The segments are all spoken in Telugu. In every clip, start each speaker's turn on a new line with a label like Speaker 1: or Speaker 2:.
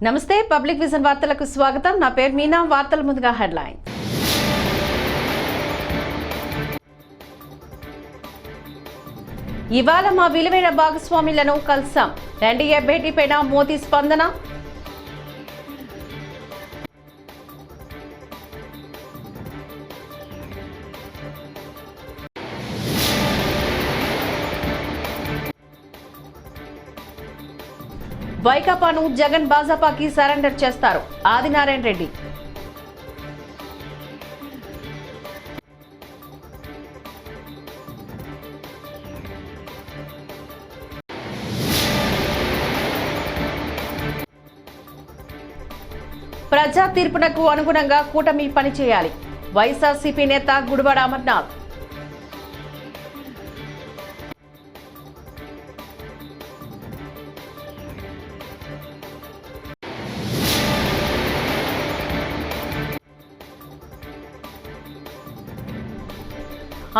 Speaker 1: నమస్తే పబ్లిక్ విజన్ వార్తలకు స్వాగతం. నా పేరు మీనా. వార్తల ముందుగా హెడ్లైన్. ఇవాళ మా విలువైన భాగస్వాములను కలిసాం. ఎన్డీఏ భేటీపైన మోదీ స్పందన. వైకాపాను జగన్ భాజపాకి సరెండర్ చేస్తారు. ఆదినారాయణ రెడ్డి. ప్రజా తీర్పునకు అనుగుణంగా కూటమి పనిచేయాలి. వైఎస్ఆర్సీపీ నేత గుడివాడ అమర్నాథ్.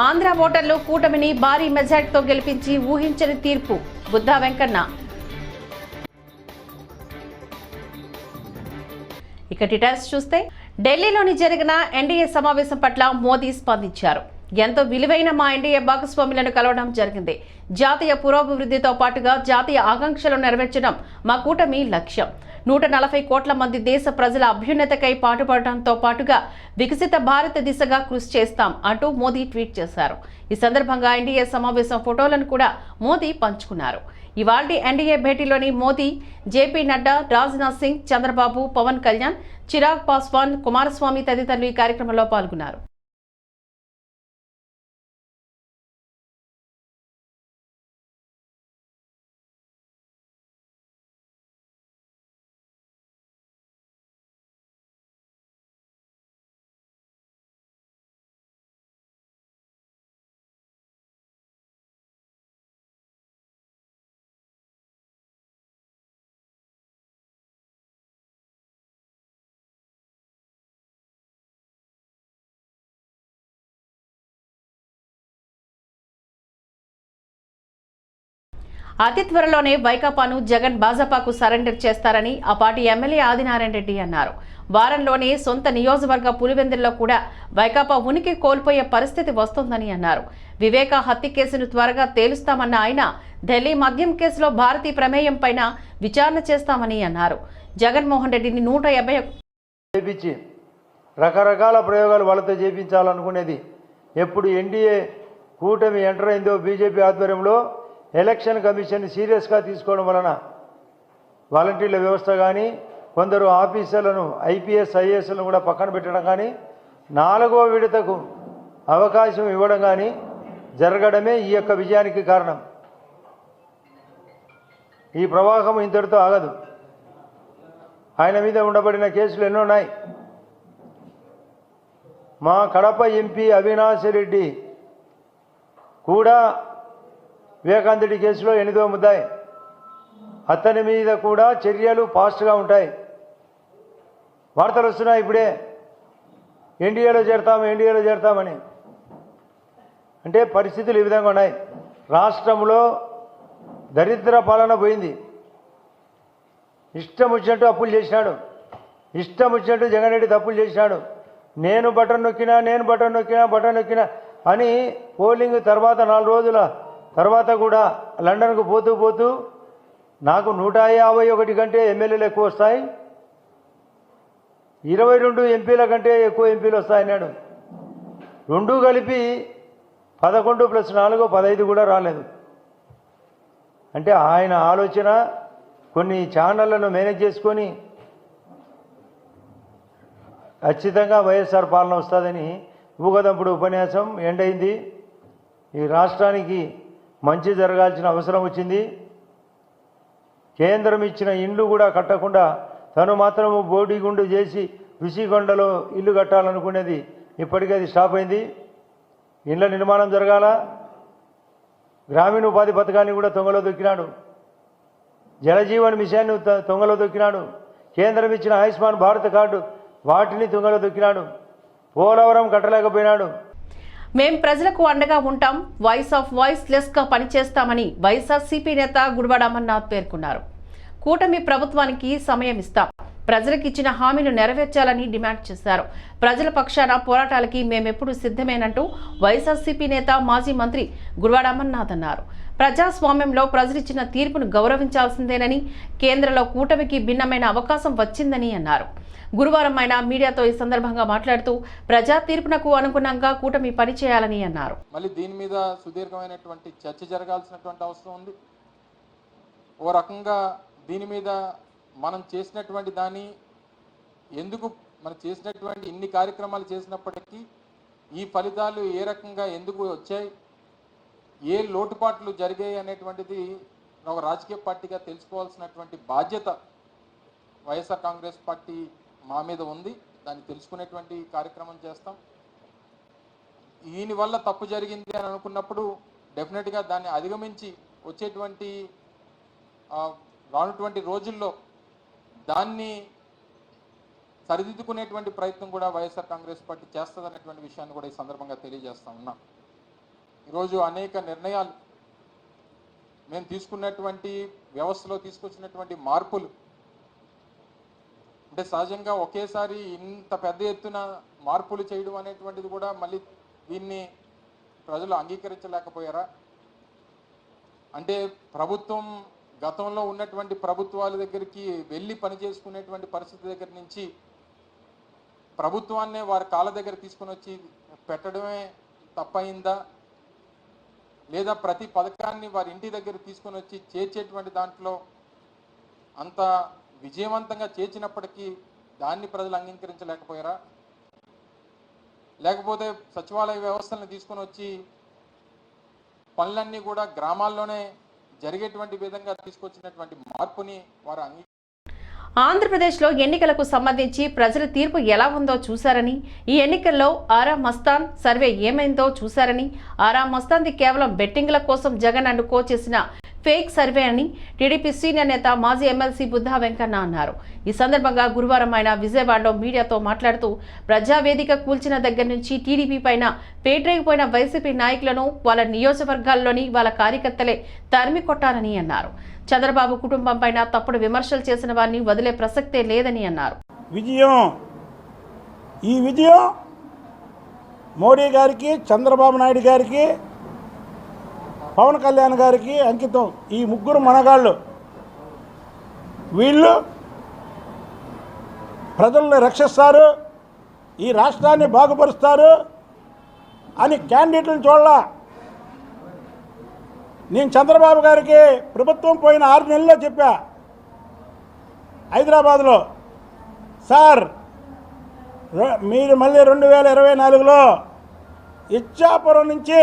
Speaker 1: ఆంధ్ర ఓటర్లు కూటమిని భారీ మెజార్టీతో గెలిపించి ఊహించని తీర్పు. బుద్ధా వెంకన్న. ఇక డీటెయిల్స్ చూస్తే, ఢిల్లీలోని జరిగిన ఎన్డీఏ సమావేశం పట్ల మోదీ స్పందించారు. ఎంతో విలువైన మా ఎన్డీఏ భాగస్వాములను కలవడం జరిగింది. జాతీయ పురోభివృద్ధితో పాటుగా జాతీయ ఆకాంక్షలు నెరవేర్చడం మా కూటమి లక్ష్యం. 140 కోట్ల మంది దేశ ప్రజల అభ్యున్నతకై పాటుపడడంతో పాటుగా వికసిత భారత దిశగా కృషి చేస్తాం అంటూ మోదీ ట్వీట్ చేశారు. ఈ సందర్భంగా ఎన్డీఏ సమావేశం ఫోటోలను కూడా మోదీ పంచుకున్నారు. ఇవాల్టి ఎన్డీఏ భేటీలోని మోదీ, జేపీ నడ్డా, రాజ్నాథ్ సింగ్, చంద్రబాబు, పవన్ కళ్యాణ్, చిరాగ్ పాస్వాన్, కుమారస్వామి తదితరులు ఈ కార్యక్రమంలో పాల్గొన్నారు. అతి త్వరలోనే వైకాపాను జగన్ భాజపాకు సరెండర్ చేస్తారని ఆ పార్టీ ఎమ్మెల్యే ఆదినారాయణ రెడ్డి అన్నారు. వారంలోనే సొంత నియోజకవర్గ పులివెందుల్లో కూడా వైకాపా ఉనికి కోల్పోయే పరిస్థితి వస్తోందని అన్నారు. వివేక హత్య కేసును త్వరగా తేలుస్తామన్న ఆయన, ఢిల్లీ మద్యం కేసులో భారతీ ప్రమేయం పైన విచారణ చేస్తామని అన్నారు. జగన్మోహన్ రెడ్డిని
Speaker 2: 150 రకరకాల ప్రయోగాలు వాళ్ళతో చేయించాలనుకునేది. ఎప్పుడు ఎన్డీఏ కూటమి ఎంటర్ అయిందో బీజేపీ ఆధ్వర్యంలో ఎలక్షన్ కమిషన్ సీరియస్గా తీసుకోవడం వలన వాలంటీర్ల వ్యవస్థ కానీ, కొందరు ఆఫీసర్లను ఐపీఎస్ ఐఏఎస్లను కూడా పక్కన పెట్టడం కానీ, 4వ విడతకు అవకాశం ఇవ్వడం కానీ జరగడమే ఈ యొక్క విజయానికి కారణం. ఈ ప్రవాహం ఇంతటితో ఆగదు. ఆయన మీద ఉండబడిన కేసులు ఎన్నో ఉన్నాయి. మా కడప ఎంపీ అవినాష్ రెడ్డి కూడా వివేకానందుడి కేసులో 8వ ముద్దాయి. అతని మీద కూడా చర్యలు ఫాస్ట్గా ఉంటాయి. వార్తలు వస్తున్నాయి ఇప్పుడే, ఎన్డీఏలో చేరతామని. అంటే పరిస్థితులు ఈ విధంగా ఉన్నాయి. రాష్ట్రంలో దరిద్ర పాలన పోయింది. ఇష్టం వచ్చినట్టు అప్పులు చేసినాడు, ఇష్టం వచ్చినట్టు జగన్ రెడ్డి తప్పులు చేసినాడు. నేను బటన్ నొక్కినా అని పోలింగ్ తర్వాత 4 రోజుల తర్వాత కూడా లండన్కు పోతూ నాకు 151 కంటే ఎమ్మెల్యేలు ఎక్కువ వస్తాయి, 22 ఎంపీల కంటే ఎక్కువ ఎంపీలు వస్తాయన్నాడు. 2 కలిపి 11 + 4 15 కూడా రాలేదు. అంటే ఆయన ఆలోచన కొన్ని ఛానళ్లను మేనేజ్ చేసుకొని ఖచ్చితంగా వైఎస్ఆర్ పాలన వస్తుందని ఊగదంపుడు ఉపన్యాసం ఎండైంది. ఈ రాష్ట్రానికి మంచి జరగాల్సిన అవసరం వచ్చింది. కేంద్రం ఇచ్చిన ఇండ్లు కూడా కట్టకుండా తను మాత్రము బోడిగుండు చేసి ఋషికొండలో ఇల్లు కట్టాలనుకునేది ఇప్పటికీ అది స్టాప్ అయింది. ఇండ్ల నిర్మాణం జరగాల. గ్రామీణ ఉపాధి పథకాన్ని కూడా తొంగలో దొక్కినాడు. జలజీవన్ మిషన్ను తొంగలో దొక్కినాడు. కేంద్రం ఇచ్చిన ఆయుష్మాన్ భారత్ కార్డు వాటిని తుంగలో దొక్కినాడు. పోలవరం కట్టలేకపోయినాడు.
Speaker 1: మేం ప్రజలకు అండగా ఉంటాం, వాయిస్ ఆఫ్ వాయిస్ లెస్ గా పనిచేస్తామని వైఎస్ఆర్సీపీ నేత గుడివాడ అమర్నాథ్ పేర్కొన్నారు. కూటమి ప్రభుత్వానికి సమయం ఇస్తాం, ప్రజలకు ఇచ్చిన హామీలు నెరవేర్చాలని డిమాండ్ చేశారు. ప్రజల పక్షాన పోరాటాలకి మేమెప్పుడు సిద్ధమేనంటూ వైఎస్ఆర్సీపీ నేత మాజీ మంత్రి గుడివాడ అమర్నాథ్ అన్నారు. ప్రజాస్వామ్యంలో ప్రజలిచ్చిన తీర్పును గౌరవించాల్సిందేనని, కేంద్రంలో కూటమికి భిన్నమైన అవకాశం వచ్చిందని అన్నారు. గురువారం ఆయన మీడియాతో ఈ సందర్భంగా మాట్లాడుతూ ప్రజా తీర్పునకు అనుగుణంగా కూటమి పనిచేయాలని అన్నారు.
Speaker 3: మళ్ళీ దీని మీద సుదీర్ఘమైనటువంటి చర్చ జరగాల్సినటువంటి అవసరం ఉంది. ఓ రకంగా దీని మీద మనం చేసినటువంటి దాన్ని ఎందుకు మనం చేసినటువంటి ఇన్ని కార్యక్రమాలు చేసినప్పటికీ ఈ ఫలితాలు ఏ రకంగా ఎందుకు వచ్చాయి, ఏ లోటుపాట్లు జరిగాయి అనేటువంటిది ఒక రాజకీయ పార్టీగా తెలుసుకోవాల్సినటువంటి బాధ్యత వైఎస్ఆర్ కాంగ్రెస్ పార్టీ మా మీద ఉంది. దాన్ని తెలుసుకునేటువంటి కార్యక్రమం చేస్తాం. దీని వల్ల తప్పు జరిగింది అని అనుకున్నప్పుడు డెఫినెట్గా దాన్ని అధిగమించి వచ్చేటువంటి రానుటువంటి రోజుల్లో దాన్ని సరిదిద్దుకునేటువంటి ప్రయత్నం కూడా వైఎస్ఆర్ కాంగ్రెస్ పార్టీ చేస్తుందనేటువంటి విషయాన్ని కూడా ఈ సందర్భంగా తెలియజేస్తా ఉన్నాం. ఈరోజు అనేక నిర్ణయాలు మేము తీసుకున్నటువంటి వ్యవస్థలో తీసుకొచ్చినటువంటి మార్పులు అంటే సహజంగా ఒకేసారి ఇంత పెద్ద ఎత్తున మార్పులు చేయడం అనేటువంటిది కూడా మళ్ళీ దీన్ని ప్రజలు అంగీకరించలేకపోయారా? అంటే ప్రభుత్వం గతంలో ఉన్నటువంటి ప్రభుత్వాల దగ్గరికి వెళ్ళి పనిచేసుకునేటువంటి పరిస్థితి దగ్గర నుంచి ప్రభుత్వాన్నే వారి కాళ్ళ దగ్గర తీసుకొని వచ్చి పెట్టడమే తప్పయిందా, లేదా ప్రతి పథకాన్ని వారి ఇంటి దగ్గర తీసుకొని వచ్చి చేర్చేటువంటి దాంట్లో అంత విజయవంతంగా చేర్చినప్పటికీ దాన్ని ప్రజలు అంగీకరించలేకపోయారా? లేకపోతే సచివాలయ వ్యవస్థలను తీసుకొని వచ్చి పనులన్నీ కూడా గ్రామాల్లోనే జరిగేటువంటి విధంగా తీసుకొచ్చినటువంటి మార్పుని వారు
Speaker 1: ఆంధ్రప్రదేశ్లో ఎన్నికలకు సంబంధించి ప్రజల తీర్పు ఎలా ఉందో చూశారని, ఈ ఎన్నికల్లో ఆరా మస్తాన్ సర్వే ఏమైందో చూశారని, ఆరా మస్తాన్ది కేవలం బెట్టింగ్ల కోసం జగన్ అనుకో చేసిన ఫేక్ సర్వే అని టీడీపీ సీనియర్ నేత మాజీ ఎమ్మెల్సీ బుద్ధా వెంకన్న అన్నారు. ఈ సందర్భంగా గురువారం ఆయన విజయవాడలో మీడియాతో మాట్లాడుతూ ప్రజావేదిక కూల్చిన దగ్గర నుంచి టీడీపీ పైన పేటరేగిపోయిన వైసీపీ నాయకులను వాళ్ళ నియోజకవర్గాల్లోని వాళ్ళ కార్యకర్తలే తరిమి కొట్టాలని అన్నారు. చంద్రబాబు కుటుంబం పైన తప్పుడు విమర్శలు చేసిన వారిని వదిలే ప్రసక్తే లేదని అన్నారు.
Speaker 4: ఈ విజయం మోడీ గారికి, చంద్రబాబు నాయుడు గారికి, పవన్ కళ్యాణ్ గారికి అంకితం. ఈ ముగ్గురు మనగాళ్ళు వీళ్ళు ప్రజల్ని రక్షిస్తారు, ఈ రాష్ట్రాన్ని బాగుపరుస్తారు అని క్యాండిడేట్లను చూడాల. నేను చంద్రబాబు గారికి ప్రభుత్వం పోయిన 6 నెలల్లో చెప్పా హైదరాబాద్లో, సార్ మీరు మళ్ళీ 2024లో ఇచ్చాపురం నుంచి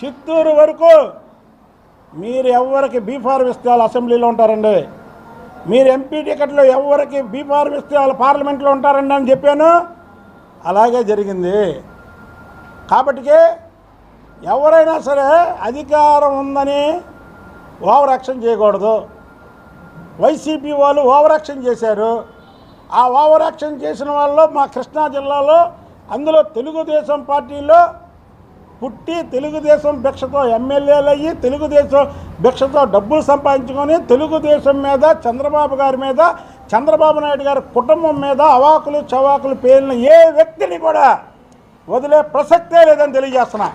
Speaker 4: చిత్తూరు వరకు మీరు ఎవరికి బీఫార్మ్ ఇస్తే వాళ్ళు అసెంబ్లీలో ఉంటారండి, మీరు ఎంపీ టికెట్లు ఎవరికి బీఫార్మ్ ఇస్తే వాళ్ళు పార్లమెంట్లో ఉంటారండి అని చెప్పాను. అలాగే జరిగింది. కాబట్టి ఎవరైనా సరే అధికారం ఉందని ఓవర్ యాక్షన్ చేయకూడదు. వైసీపీ వాళ్ళు ఓవర్ యాక్షన్ చేశారు. ఆ ఓవర్ యాక్షన్ చేసిన వాళ్ళు మా కృష్ణా జిల్లాలో, అందులో తెలుగుదేశం పార్టీలో పుట్టి తెలుగుదేశం భిక్షతో ఎమ్మెల్యేలు అయ్యి తెలుగుదేశం భిక్షతో డబ్బులు సంపాదించుకొని తెలుగుదేశం మీద, చంద్రబాబు గారి మీద, చంద్రబాబు నాయుడు గారి కుటుంబం మీద అవాకులు చవాకులు పేలిన ఏ వ్యక్తిని కూడా వదిలే ప్రసక్తే లేదని తెలియజేస్తున్నా.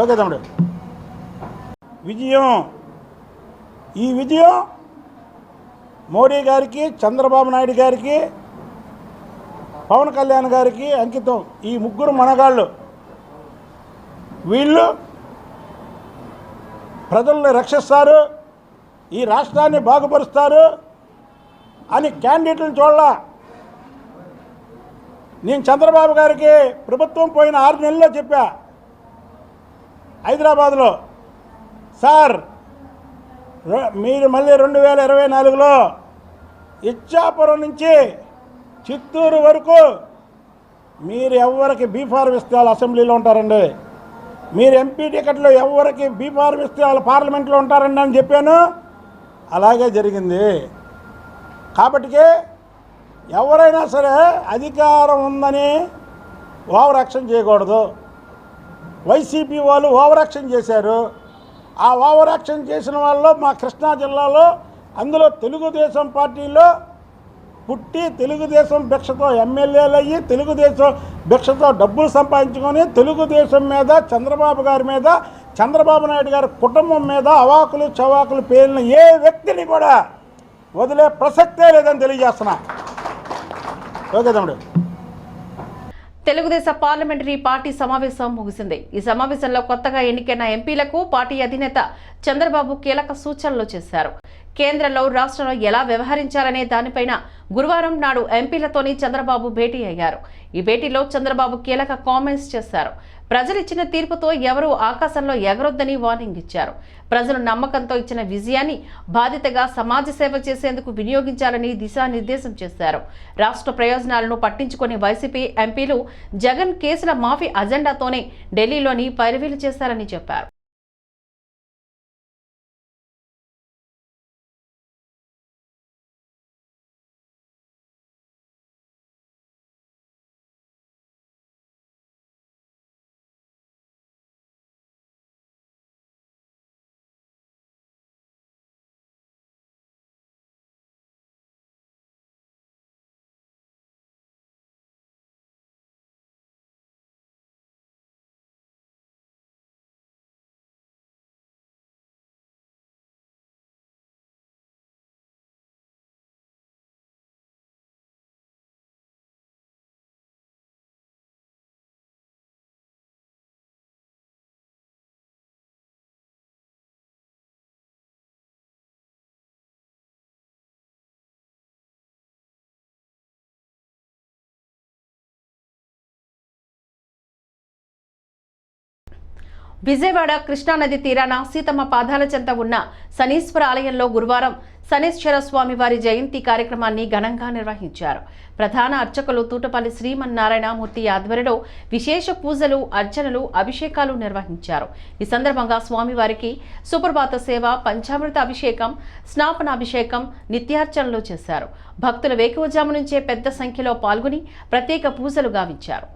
Speaker 4: ఓకే తమ్ముడు. ఈ విజయం మోడీ గారికి, చంద్రబాబు నాయుడు గారికి, పవన్ కళ్యాణ్ గారికి అంకితం. ఈ ముగ్గురు మనగాళ్ళు వీళ్ళు ప్రజల్ని రక్షిస్తారు, ఈ రాష్ట్రాన్ని బాగుపరుస్తారు అని క్యాండిడేట్లను చూడాల. నేను చంద్రబాబు గారికి ప్రభుత్వం పోయిన 6 నెలల్లో చెప్పా హైదరాబాద్లో, సార్ మీరు మళ్ళీ 2024లో ఇచ్చాపురం నుంచి చిత్తూరు వరకు మీరు ఎవరికి బీఫార్మ్ ఇస్తే వాళ్ళు అసెంబ్లీలో ఉంటారండి, మీరు ఎంపీ టికెట్లు ఎవరికి బీఫార్మ్ ఇస్తే వాళ్ళు పార్లమెంట్లో ఉంటారండి అని చెప్పాను. అలాగే జరిగింది. కాబట్టి ఎవరైనా సరే అధికారం ఉందని ఓవర్ యాక్షన్ చేయకూడదు. వైసీపీ వాళ్ళు ఓవర్ యాక్షన్ చేశారు. ఆ ఓవర్ యాక్షన్ చేసిన వాళ్ళు మా కృష్ణా జిల్లాలో, అందులో తెలుగుదేశం పార్టీలో పుట్టి తెలుగుదేశం భిక్షతో ఎమ్మెల్యేలు అయ్యి తెలుగుదేశం భిక్షతో డబ్బులు సంపాదించుకొని తెలుగుదేశం మీద చంద్రబాబు గారి మీద చంద్రబాబు నాయుడు గారి కుటుంబం మీద అవాకులు చవాకులు పేలిన ఏ వ్యక్తిని కూడా వదిలే ప్రసక్తే లేదని తెలియజేస్తున్నా. ఓకే తమ్ముడు.
Speaker 1: తెలుగుదేశం పార్లమెంటరీ పార్టీ సమావేశం ముగిసింది. ఈ సమావేశంలో కొత్తగా ఎన్నికైన ఎంపీలకు పార్టీ అధినేత చంద్రబాబు కీలక సూచనలు చేశారు. కేంద్రంలో రాష్ట్రంలో ఎలా వ్యవహరించాలనే దానిపైన గురువారం నాడు ఎంపీలతోని చంద్రబాబు భేటీ అయ్యారు. ఈ భేటీలో చంద్రబాబు కీలక కామెంట్స్ చేశారు. ప్రజలిచ్చిన తీర్పుతో ఎవరూ ఆకాశంలో ఎగరొద్దని వార్నింగ్ ఇచ్చారు. ప్రజలు నమ్మకంతో ఇచ్చిన విజయాన్ని బాధ్యతగా సమాజ సేవ చేసేందుకు వినియోగించాలని దిశానిర్దేశం చేశారు. రాష్ట్ర ప్రయోజనాలను పట్టించుకుని వైసీపీ ఎంపీలు జగన్ కేసుల మాఫీ అజెండాతోనే ఢిల్లీలోని పైరవీలు చేశారని చెప్పారు. విజయవాడ కృష్ణానది తీరాన సీతమ్మ పాదాల చెంత ఉన్న శనీశ్వర ఆలయంలో గురువారం శనీశ్వర స్వామి వారి జయంతి కార్యక్రమాన్ని ఘనంగా నిర్వహించారు. ప్రధాన అర్చకులు తూటపల్లి శ్రీమన్నారాయణమూర్తి ఆధ్వర్యంలో విశేష పూజలు, అర్చనలు, అభిషేకాలు నిర్వహించారు. ఈ సందర్భంగా స్వామివారికి సుప్రభాత సేవ, పంచామృత అభిషేకం, స్నాపనాభిషేకం, నిత్యార్చనలు చేశారు. భక్తులు వేకువజాము నుంచే పెద్ద సంఖ్యలో పాల్గొని ప్రత్యేక పూజలు గావించారు.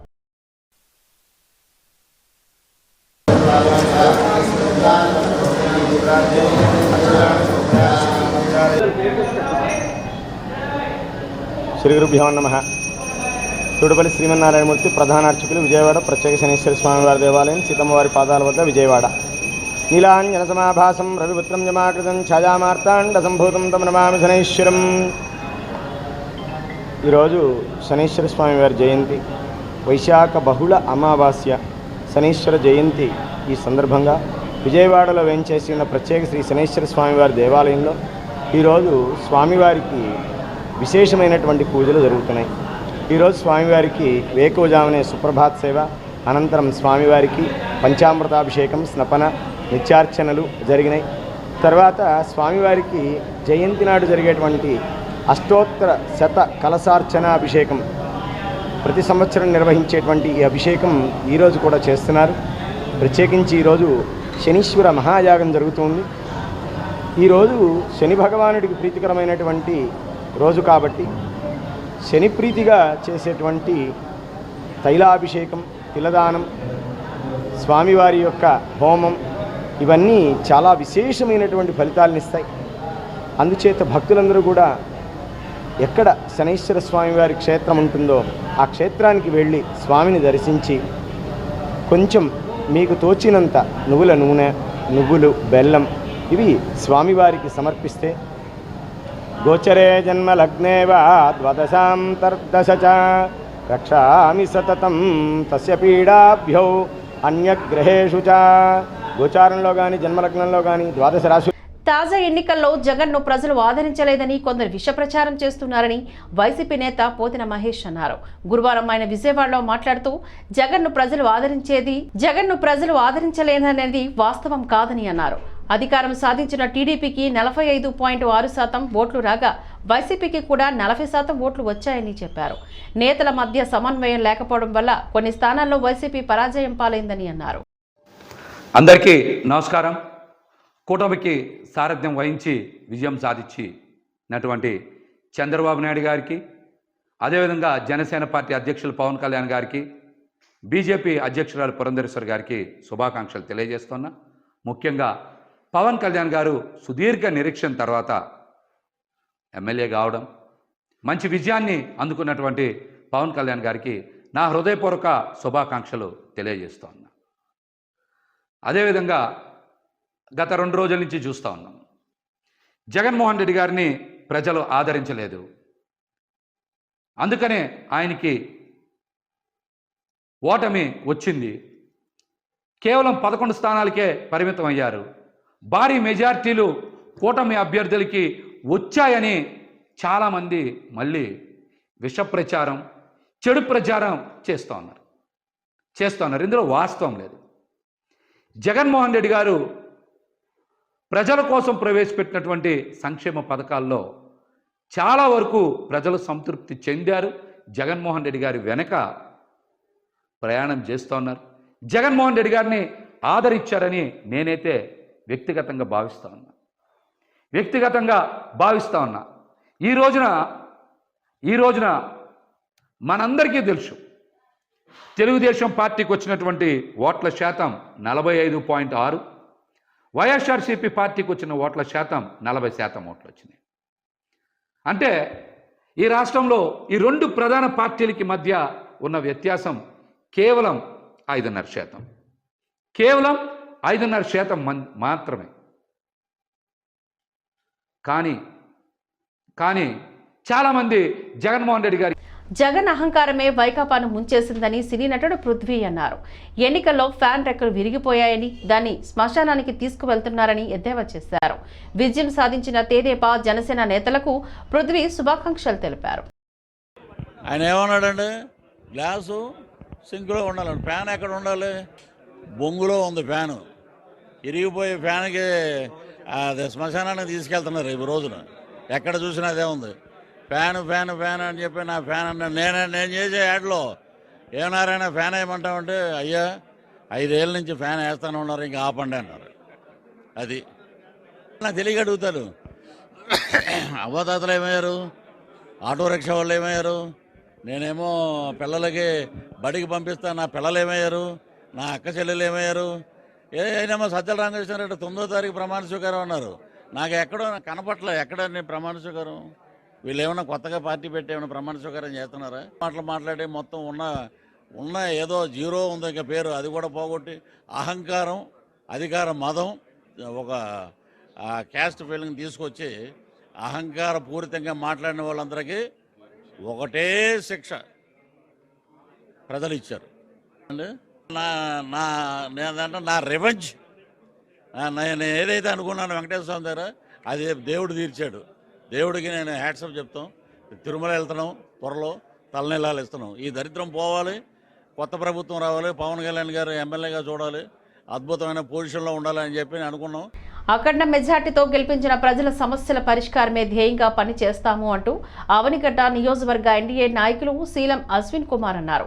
Speaker 5: శ్రీ గురుభ్యో నమః. తూటపల్లి శ్రీమన్నారాయణమూర్తి ప్రధాన అర్చకులు, విజయవాడ ప్రత్యేక శనీశ్వర స్వామివారి దేవాలయం, సీతమ్మవారి పాదాల వద్ద, విజయవాడ. నీలాంజన సమాభాసం రవిపుత్రం జమాకృతం ఛాయామార్తాండ సంభూతం తమ నమామి శనైశ్వరం. ఈరోజు శనీశ్వర స్వామివారి జయంతి, వైశాఖ బహుళ అమావాస్య, శనీశ్వర జయంతి. ఈ సందర్భంగా విజయవాడలో వేంచేసి ఉన్న ప్రత్యేక శ్రీ శనీశ్వర స్వామివారి దేవాలయంలో ఈరోజు స్వామివారికి విశేషమైనటువంటి పూజలు జరుగుతున్నాయి. ఈరోజు స్వామివారికి వేకువజామునే సుప్రభాత్ సేవ, అనంతరం స్వామివారికి పంచామృతాభిషేకం, స్నపన, నిత్యార్చనలు జరిగినాయి. తర్వాత స్వామివారికి జయంతి నాడు జరిగేటువంటి అష్టోత్తర శత కలశార్చన అభిషేకం, ప్రతి సంవత్సరం నిర్వహించేటువంటి ఈ అభిషేకం ఈరోజు కూడా చేస్తున్నారు. ప్రత్యేకించి ఈరోజు శనీశ్వర మహాయాగం జరుగుతుంది. ఈరోజు శని భగవానుడికి ప్రీతికరమైనటువంటి రోజు కాబట్టి శని ప్రీతిగా చేసేటువంటి తైలాభిషేకం, తిలదానం, స్వామివారి యొక్క హోమం ఇవన్నీ చాలా విశేషమైనటువంటి ఫలితాలను ఇస్తాయి. అందుచేత భక్తులందరూ కూడా ఎక్కడ శనీశ్వర స్వామివారి క్షేత్రం ఉంటుందో ఆ క్షేత్రానికి వెళ్ళి స్వామిని దర్శించి కొంచెం మీకు తోచినంత నువ్వుల నూనె, నువ్వులు, బెల్లం ఇవి స్వామివారికి సమర్పిస్తే గోచరే జన్మ లగ్నేవా ద్వాదశాంతర్దశ చ రక్షామి సతతం తస్య పీడాభ్యో అన్యగ్రహేషు చ. గోచారంలో కానీ జన్మలగ్నంలో కానీ ద్వాదశ రాశి.
Speaker 1: తాజా ఎన్నికల్లో జగన్ను ప్రజలు ఆదరించలేదని కొందరు విష ప్రచారం చేస్తున్నారని వైసీపీ నేత పోతిన మహేష్ అన్నారు. గురువారం ఆయన విజయవాడలో మాట్లాడుతూ జగన్ను ప్రజలు ఆదరించలేదనేది వాస్తవం కాదని అన్నారు. అధికారం సాధించిన టీడీపీకి 45.6% ఓట్లు రాగా వైసీపీకి కూడా 40% ఓట్లు వచ్చాయని చెప్పారు. నేతల మధ్య సమన్వయం లేకపోవడం వల్ల కొన్ని స్థానాల్లో వైసీపీ పరాజయం పాలైందని అన్నారు.
Speaker 6: అందరికీ నమస్కారం. కూటమికి సారథ్యం వహించి విజయం సాధించినటువంటి చంద్రబాబు నాయుడు గారికి, అదేవిధంగా జనసేన పార్టీ అధ్యక్షులు పవన్ కళ్యాణ్ గారికి, బీజేపీ అధ్యక్షురాలు పురంధరేశ్వర్ గారికి శుభాకాంక్షలు తెలియజేస్తున్నా. ముఖ్యంగా పవన్ కళ్యాణ్ గారు సుదీర్ఘ నిరీక్షణ తర్వాత ఎమ్మెల్యే కావడం, మంచి విజయాన్ని అందుకున్నటువంటి పవన్ కళ్యాణ్ గారికి నా హృదయపూర్వక శుభాకాంక్షలు తెలియజేస్తూ ఉన్నా. అదేవిధంగా గత 2 రోజుల నుంచి చూస్తూ ఉన్నాం, జగన్మోహన్ రెడ్డి గారిని ప్రజలు ఆదరించలేదు. అందుకనే ఆయనకి ఓటమి వచ్చింది. కేవలం 11 స్థానాలకే పరిమితం అయ్యారు. భారీ మెజార్టీలు కూటమి అభ్యర్థులకి వచ్చాయని చాలామంది మళ్ళీ విష ప్రచారం, చెడు ప్రచారం చేస్తూ ఉన్నారు. ఇందులో వాస్తవం లేదు. జగన్మోహన్ రెడ్డి గారు ప్రజల కోసం ప్రవేశపెట్టినటువంటి సంక్షేమ పథకాల్లో చాలా వరకు ప్రజలు సంతృప్తి చెందారు. జగన్మోహన్ రెడ్డి గారి వెనక ప్రయాణం చేస్తూ ఉన్నారు. జగన్మోహన్ రెడ్డి గారిని ఆదరించారని నేనైతే వ్యక్తిగతంగా భావిస్తూ ఉన్నా. ఈ రోజున మనందరికీ తెలుసు, తెలుగుదేశం పార్టీకి వచ్చినటువంటి ఓట్ల శాతం 45.6, వైఎస్ఆర్సీపీ పార్టీకి వచ్చిన ఓట్ల శాతం 40% ఓట్లు వచ్చినాయి. అంటే ఈ రాష్ట్రంలో ఈ 2 ప్రధాన పార్టీలకి మధ్య ఉన్న వ్యత్యాసం కేవలం 5.5%. కేవలం 5.5% మాత్రమే. కానీ చాలామంది జగన్మోహన్ రెడ్డి గారి
Speaker 1: జగన్ అహంకారమే వైకాపాను ముంచేసిందని సినీ నటుడు పృథ్వీ అన్నారు. ఎన్నికల్లో ఫ్యాన్ రెక్కలు విరిగిపోయాయని, దాన్ని శ్మశానానికి తీసుకువెళ్తున్నారని ఎద్దేవా చేశారు. విజయం సాధించిన తెదేపా, జనసేన నేతలకు పృథ్వీ శుభాకాంక్షలు తెలిపారు.
Speaker 7: ఆయన ఏమన్నాడండి, గ్లాసు సింక్లో ఉండాలండి, ఫ్యాన్ ఎక్కడ ఉండాలి, బొంగులో ఉంది ఫ్యాను, ఇరిగిపోయే ఫ్యాన్కి అది శ్మశానానికి తీసుకెళ్తున్నారు ఈ రోజున. ఎక్కడ చూసినా అదే ఉంది, ఫ్యాన్ ఫ్యాన్ ఫ్యాన్ అని చెప్పి నా ఫ్యాన్ అన్నాడు. నేను చేసే యాడ్లో ఏమన్నారైనా ఫ్యాన్ వేయమంటామంటే, అయ్యా 5 ఏళ్ళ నుంచి ఫ్యాన్ వేస్తానే ఉన్నారు, ఇంకా ఆపండి అన్నారు. అది నాకు తెలియక అడుగుతారు, అవ్వదాతలు ఏమయ్యారు, ఆటో రిక్షా వాళ్ళు ఏమయ్యారు, నేనేమో పిల్లలకి బడికి పంపిస్తాను, నా పిల్లలు ఏమయ్యారు, నా అక్క చెల్లెలు ఏమయ్యారు, ఏమో సజ్జల రామకృష్ణారెడ్డి 9వ తారీఖు ప్రమాణ స్వీకారం అన్నారు. నాకు ఎక్కడో కనపట్ల, ఎక్కడ ప్రమాణ స్వీకారం, వీళ్ళు ఏమన్నా కొత్తగా పార్టీ పెట్టి ఏమైనా ప్రమాణ స్వీకారం చేస్తున్నారా? మాట్లాడి మొత్తం ఉన్న ఏదో జీరో ఉంది ఇంకా పేరు, అది కూడా పోగొట్టి అహంకారం, అధికార మదం, ఒక క్యాస్ట్ ఫీలింగ్ తీసుకొచ్చి అహంకార పూరితంగా మాట్లాడిన వాళ్ళందరికీ ఒకటే శిక్ష ప్రజలు ఇచ్చారు. నా రివెంజ్, నేను ఏదైతే అనుకున్నాను వెంకటేశ్వర స్వామి దగ్గర, అది దేవుడు తీర్చాడు. దేవుడికి నేను హ్యాట్సప్ చెప్తాం. తిరుమల వెళ్తున్నాం, త్వరలో తలనీలాలు ఇస్తున్నాం. ఈ దరిద్రం పోవాలి, కొత్త ప్రభుత్వం రావాలి, పవన్ కళ్యాణ్ గారు ఎమ్మెల్యేగా చూడాలి, అద్భుతమైన పొజిషన్లో ఉండాలని చెప్పి అనుకున్నాం.
Speaker 1: అఖండ మెజార్టీతో గెలిపించిన ప్రజల సమస్యల పరిష్కారమే ధ్యేయంగా పనిచేస్తాము అంటూ అవనిగడ్డ నియోజకవర్గ ఎన్డీఏ నాయకులు శీలం అశ్విన్ కుమార్ అన్నారు.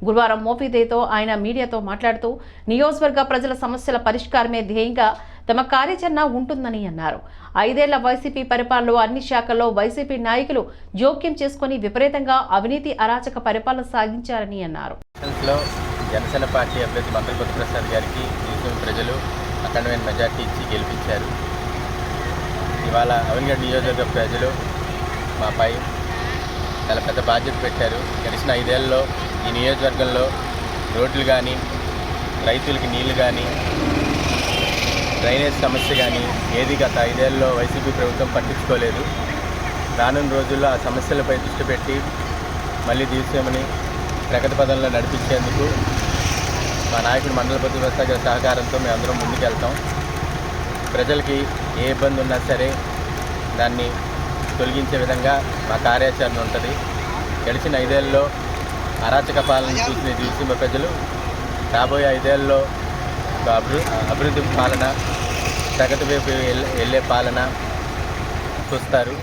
Speaker 1: గురువారం మోపిదేతో ఆయన మీడియాతో మాట్లాడుతూ నియోజకవర్గ ప్రజల సమస్యల పరిష్కారమే ధ్యేయంగా తమ కార్యాచరణ ఉంటుందని అన్నారు. 5 ఏళ్ల వైసీపీ పరిపాలనలో అన్ని శాఖల్లో వైసీపీ నాయకులు జోక్యం చేసుకుని విపరీతంగా అవినీతి అరాచక పరిపాలన సాగించారని అన్నారు.
Speaker 8: జనసేన పార్టీ అభ్యర్థి మంత్రి కొత్తప్రసాద్ గారికి ప్రజలు అఖండమైన మెజార్టీ ఇచ్చి గెలిపించారు. ఇవాళ అవనిగడ్డ నియోజకవర్గ ప్రజలు మాపై చాలా పెద్ద బాధ్యత పెట్టారు. గడిచిన 5 ఏళ్లలో ఈ నియోజకవర్గంలో రోడ్లు కానీ, రైతులకి నీళ్లు కానీ, డ్రైనేజ్ సమస్య కానీ ఏది గత 5 ఏళ్లలో వైసీపీ ప్రభుత్వం పట్టించుకోలేదు. రానున్న రోజుల్లో ఆ సమస్యలపై దృష్టి పెట్టి మళ్ళీ తీసేమని ప్రగతి పదంలో నడిపించేందుకు మా నాయకుడు మండల కొత్తప్రసాద్ గారి సహకారంతో మేమందరం ముందుకెళ్తాం. ప్రజలకి ఏ ఇబ్బంది ఉన్నా సరే దాన్ని తొలగించే విధంగా మా కార్యాచరణ ఉంటుంది. గడిచిన 5 ఏళ్లలో అరాచక పాలన చూసి మా ప్రజలు రాబోయే 5 ఏళ్లలో అభివృద్ధి పాలన, ప్రగతి వైపు వెళ్ళే పాలన చూస్తారు.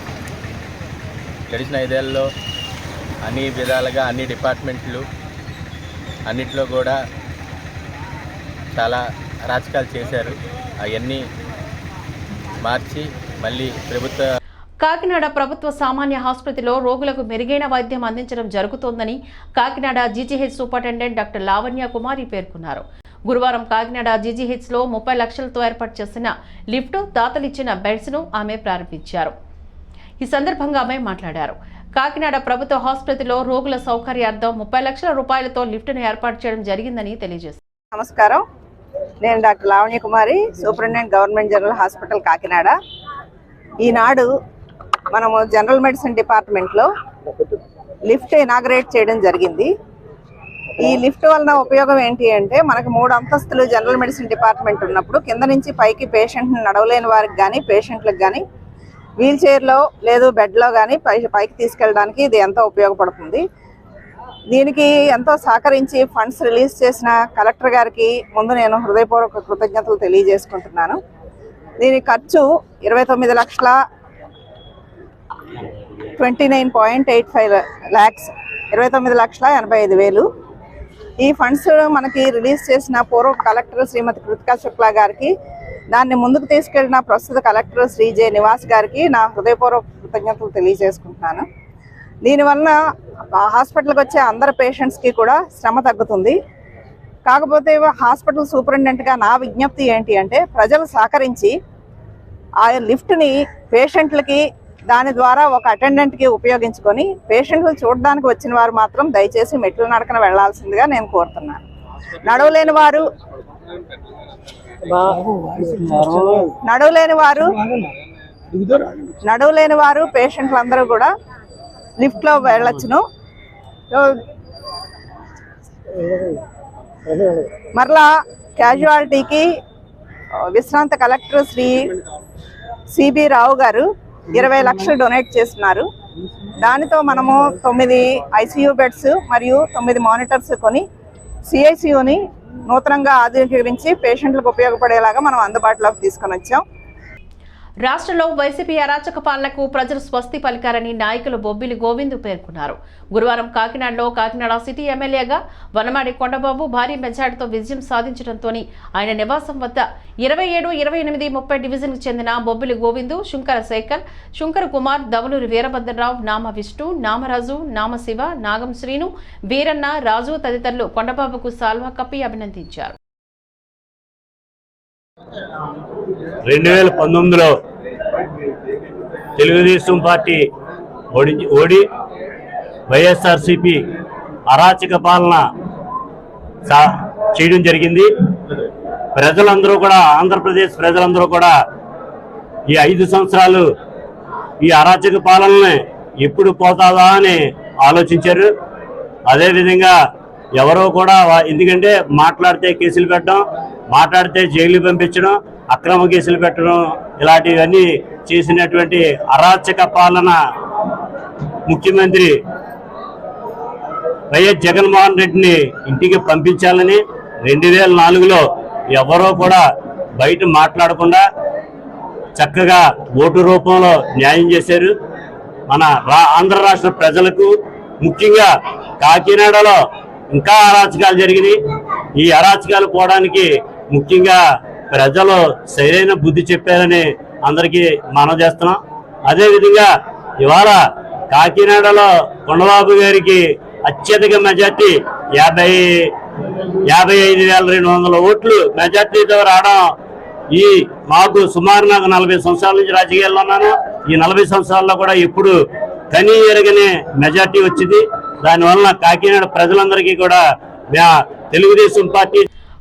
Speaker 8: గడిచిన 5 ఏళ్లలో అన్ని విధాలుగా అన్ని డిపార్ట్మెంట్లు అన్నిట్లో కూడా చాలా అరాచకాలు చేశారు. అవన్నీ మార్చి మళ్ళీ
Speaker 1: కాకినాడ ప్రభుత్వ సామాన్య ఆసుపత్రిలో రోగులకు మెరుగైన వైద్యం అందించడం జరుగుతోందని Kakinada GGH superintendent doctor Lavanya Kumari పేర్కొన్నారు. గురువారం కాకినాడ జీజీహెచ్లో 30 లక్షలతో ఏర్పాటు చేసిన లిఫ్ట్, దాతలిచ్చిన బెడ్స్ను ఆమె ప్రారంభించారు. ఈ సందర్భంగా ఆమె మాట్లాడారు. కాకినాడ ప్రభుత్వ ఆసుపత్రిలో రోగుల సౌకర్యార్థం 30 లక్షల రూపాయలతో లిఫ్ట్ను ఏర్పాటు చేయడం జరిగిందని తెలియజేశారు.
Speaker 9: నమస్కారం, నేను doctor Lavanya Kumari, superintendent government general hospital Kakinada. ఈనాడు మనము జనరల్ మెడిసిన్ డిపార్ట్మెంట్లో లిఫ్ట్ ఇనాగ్రేట్ చేయడం జరిగింది. ఈ లిఫ్ట్ వలన ఉపయోగం ఏంటి అంటే, మనకు 3 అంతస్తులు జనరల్ మెడిసిన్ డిపార్ట్మెంట్ ఉన్నప్పుడు కింద నుంచి పైకి పేషెంట్ని నడవలేని వారికి కానీ పేషెంట్లకు కానీ వీల్ చైర్లో లేదు బెడ్లో కానీ పైకి తీసుకెళ్ళడానికి ఇది ఎంతో ఉపయోగపడుతుంది. దీనికి ఎంతో సహకరించి ఫండ్స్ రిలీజ్ చేసిన కలెక్టర్ గారికి ముందు నేను హృదయపూర్వక కృతజ్ఞతలు తెలియజేసుకుంటున్నాను. దీని ఖర్చు 29,29.85 lakhs, 29,85,000. ఈ ఫండ్స్ మనకి రిలీజ్ చేసిన పూర్వ కలెక్టర్ శ్రీమతి కృతికా శుక్లా గారికి, దాన్ని ముందుకు తీసుకెళ్లిన ప్రస్తుత కలెక్టర్ శ్రీ జె నివాస్ గారికి నా హృదయపూర్వక కృతజ్ఞతలు తెలియజేసుకుంటున్నాను. దీనివల్ల హాస్పిటల్కి వచ్చే అందరు పేషెంట్స్కి కూడా శ్రమ తగ్గుతుంది. కాకపోతే హాస్పిటల్ సూపరింటెండెంట్గా నా విజ్ఞప్తి ఏంటి అంటే, ప్రజలు సహకరించి ఆ లిఫ్ట్ని పేషెంట్లకి దాని ద్వారా ఒక అటెండెంట్కి ఉపయోగించుకొని పేషెంట్లు చూడడానికి వచ్చిన వారు మాత్రం దయచేసి మెట్ల నడకన వెళ్లాల్సిందిగా నేను కోరుతున్నాను. నడవలేని వారు పేషెంట్లు అందరూ కూడా లిఫ్ట్లో వెళ్ళొచ్చును. మరలా క్యాజువాలిటీకి విశ్రాంత కలెక్టర్ శ్రీ సిబి రావు గారు 20 లక్షలు డొనేట్ చేస్తున్నారు. దానితో మనము 9 ICU బెడ్స్ మరియు 9 మానిటర్స్ కొని CICUని నూతనంగా ఆధునీకరించి పేషెంట్లకు ఉపయోగపడేలాగా మనం అందుబాటులోకి తీసుకొని వచ్చాం.
Speaker 1: రాష్ట్రంలో వైసీపీ అరాచక పాలనకు ప్రజలు స్వస్తి పలికారని నాయకులు బొబ్బిలి గోవింద్ పేర్కొన్నారు. గురువారం కాకినాడలో కాకినాడ సిటీ ఎమ్మెల్యేగా వనమాడి కొండబాబు భారీ మెజార్టీతో విజయం సాధించడంతో ఆయన నివాసం వద్ద 27, 28, 30 డివిజన్కు చెందిన బొబ్బిలి గోవిందు, శుంకర శేఖర్, శుంకర కుమార్, దవలూరి వీరభద్రరావు, నామ విష్ణు, నామరాజు, నామ శివ, నాగం శ్రీను, వీరన్న, రాజు తదితరులు కొండబాబుకు సాల్వా కప్పి అభినందించారు.
Speaker 10: 2019లో తెలుగుదేశం పార్టీ ఓడి వైఎస్ఆర్సీపీ అరాచక పాలన చేయడం జరిగింది. ప్రజలందరూ కూడా, ఆంధ్రప్రదేశ్ ప్రజలందరూ కూడా ఈ 5 సంవత్సరాలు ఈ అరాచక పాలనని ఎప్పుడు పోతాదా అని ఆలోచించారు. అదేవిధంగా ఎవరో కూడా, ఎందుకంటే మాట్లాడితే కేసులు పెట్టడం, మాట్లాడితే జైలు పంపించడం, అక్రమ కేసులు పెట్టడం, ఇలాంటివన్నీ చేసినటువంటి అరాచక పాలన ముఖ్యమంత్రి వైఎస్ జగన్మోహన్ రెడ్డిని ఇంటికి పంపించాలని 2004లో ఎవరో కూడా బయట మాట్లాడకుండా చక్కగా ఓటు రూపంలో న్యాయం చేశారు. మన ఆంధ్ర రాష్ట్ర ప్రజలకు, ముఖ్యంగా కాకినాడలో ఇంకా అరాచకాలు జరిగినాయి. ఈ అరాచకాలు పోవడానికి ముఖ్యంగా ప్రజలు సరైన బుద్ధి చెప్పారని అందరికీ మనవి చేస్తున్నాం. అదేవిధంగా ఇవాళ కాకినాడలో కొండబాబు గారికి అత్యధిక మెజార్టీ 55,200 ఓట్లు మెజార్టీతో రావడం, మాకు సుమారు నాకు 40 సంవత్సరాల నుంచి రాజకీయాల్లో ఉన్నాను. ఈ 40 సంవత్సరాల్లో కూడా ఎప్పుడు కనీ ఎరగని మెజార్టీ వచ్చింది. దానివల్ల కాకినాడ ప్రజలందరికీ కూడా తెలుగుదేశం పార్టీ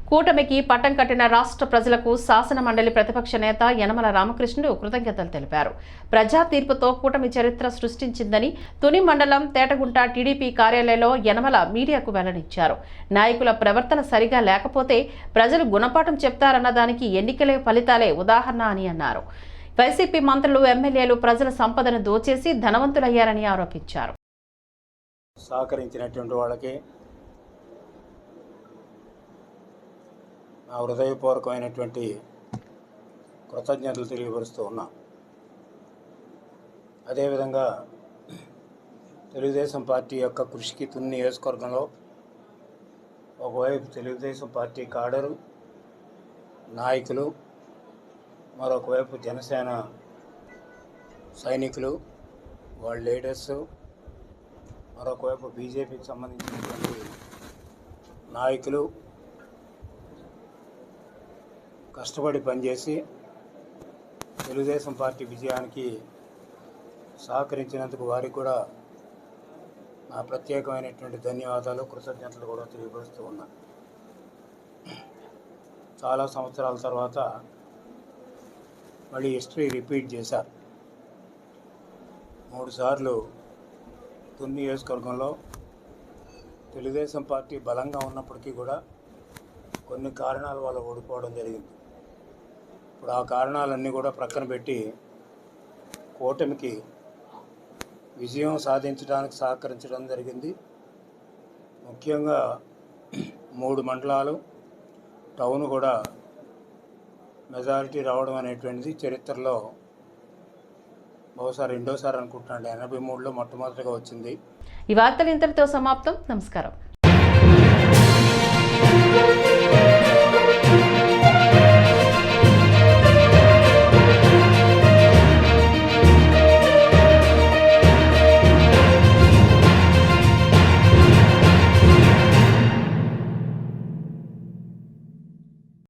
Speaker 1: కూటమికి పట్టం కట్టిన రాష్ట్ర ప్రజలకు శాసన మండలి ప్రతిపక్ష నేత యనమల రామకృష్ణుడు కృతజ్ఞతలు తెలిపారు. ప్రజా తీర్పుతో కూటమి చరిత్ర సృష్టించిందని తుని మండలం తేటగుంట టీడీపీ కార్యాలయంలో యనమల మీడియాకు వెల్లడించారు. నాయకుల ప్రవర్తన సరిగా లేకపోతే ప్రజలు గుణపాఠం చెప్తారన్న దానికి ఎన్నికలే ఫలితాలే ఉదాహరణ అని అన్నారు. వైసీపీ మంత్రులు, ఎమ్మెల్యేలు ప్రజల సంపదను దోచేసి ధనవంతులయ్యారని ఆరోపించారు.
Speaker 4: సహకరించినటువంటి వాళ్ళకి నా హృదయపూర్వకమైనటువంటి కృతజ్ఞతలు తెలియపరుస్తూ ఉన్నా. అదేవిధంగా తెలుగుదేశం పార్టీ యొక్క కృషికి తుని నియోజకవర్గంలో ఒకవైపు తెలుగుదేశం పార్టీ కాడరు నాయకులు, మరొక వైపు జనసేన సైనికులు, వాళ్ళ లీడర్స్, మరొక వైపు బీజేపీకి సంబంధించినటువంటి నాయకులు కష్టపడి పనిచేసి తెలుగుదేశం పార్టీ విజయానికి
Speaker 11: సహకరించినందుకు వారికి కూడా నా ప్రత్యేకమైనటువంటి ధన్యవాదాలు, కృతజ్ఞతలు కూడా తెలియపరుస్తూ ఉన్నా. చాలా సంవత్సరాల తర్వాత మళ్ళీ హిస్టరీ రిపీట్ చేశారు. 3 సార్లు తుని నియోజకవర్గంలో తెలుగుదేశం పార్టీ బలంగా ఉన్నప్పటికీ కూడా కొన్ని కారణాల వల్ల ఓడిపోవడం జరిగింది. ఇప్పుడు ఆ కారణాలన్నీ కూడా ప్రక్కన పెట్టి కూటమికి విజయం సాధించడానికి సహకరించడం జరిగింది. ముఖ్యంగా 3 మండలాలు టౌన్ కూడా మెజారిటీ రావడం అనేటువంటిది చరిత్రలో బహుశా రెండోసారి అనుకుంటున్నాను. 83లో మొట్టమొదటిగా వచ్చింది.
Speaker 1: ఈ వార్తలు ఇంతటితో సమాప్తం. నమస్కారం.